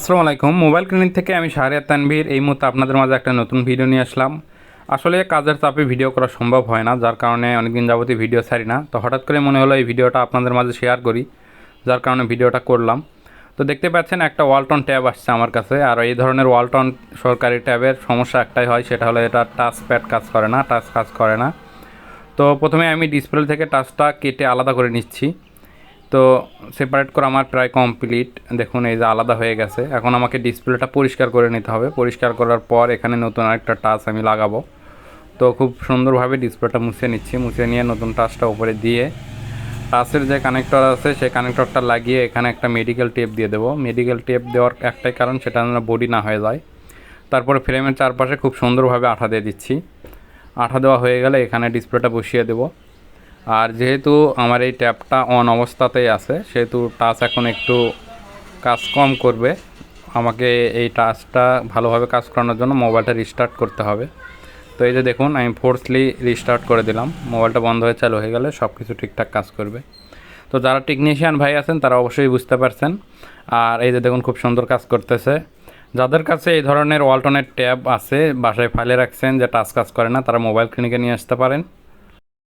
আসসালামু আলাইকুম। Mobile clinic থেকে আমি শাহরিয়ার তানভীর এই মুহূর্তে আপনাদের মাঝে একটা নতুন ভিডিও নিয়ে আসলাম। আসলে কাজের চাপে ভিডিও করা সম্ভব হয় না, যার কারণে অনেকদিন যাবতীয় ভিডিও ছাড়ি না। তো হঠাৎ করে মনে হলো এই ভিডিওটা আপনাদের মাঝে শেয়ার করি, যার কারণে ভিডিওটা করলাম। তো দেখতে পাচ্ছেন একটা ওয়ালটন ট্যাব আসছে আমার কাছে। আর এই ধরনের ওয়ালটন সরকারি ট্যাবের সমস্যা একটাই হয়, সেটা হলো এটা টাচ প্যাড কাজ করে না, টাচ কাজ করে না। তো প্রথমে আমি ডিসপ্লে থেকে টাচটা কেটে আলাদা করে নিচ্ছি। তো সেপারেট করা আমার প্রায় কমপ্লিট। দেখুন এই যে আলাদা হয়ে গেছে। এখন আমাকে ডিসপ্লেটা পরিষ্কার করে নিতে হবে। পরিষ্কার করার পর এখানে নতুন আরেকটা টাচ আমি লাগাবো। তো খুব সুন্দরভাবে ডিসপ্লেটা মুছে নিচ্ছি। মুছে নিয়ে নতুন টাচটা উপরে দিয়ে টাচের যে কানেক্টর আছে সেই কানেক্টরটা লাগিয়ে এখানে একটা মেডিকেল টেপ দিয়ে দেবো। মেডিকেল টেপ দেওয়ার একটাই কারণ, সেটা যেন বডি না হয়ে যায়। তারপরে ফ্রেমের চারপাশে খুব সুন্দরভাবে আঠা দিয়ে দিচ্ছি। আঠা দেওয়া হয়ে গেলে এখানে ডিসপ্লেটা বসিয়ে দেবো। আর যেহেতু আমার এই ট্যাবটা অন অবস্থাতেই আছে, সেহেতু টাচ এখন একটু কাজ কম করবে। আমাকে এই টাচটা ভালোভাবে কাজ করানোর জন্য মোবাইলটা রিস্টার্ট করতে হবে। তো এই যে দেখুন আমি ফোর্সলি রিস্টার্ট করে দিলাম। মোবাইলটা বন্ধ হয়ে চালু হয়ে গেলে সব কিছু ঠিকঠাক কাজ করবে। তো যারা টেকনিশিয়ান ভাই আছেন তারা অবশ্যই বুঝতে পারছেন। আর এই যে দেখুন খুব সুন্দর কাজ করতেছে। যাদের কাছে এই ধরনের ওয়ালটনের ট্যাব আছে, বাসায় ফাইলে রাখছেন যে টাচ কাজ করে না, তারা মোবাইল ক্লিনিকে নিয়ে আসতে পারেন।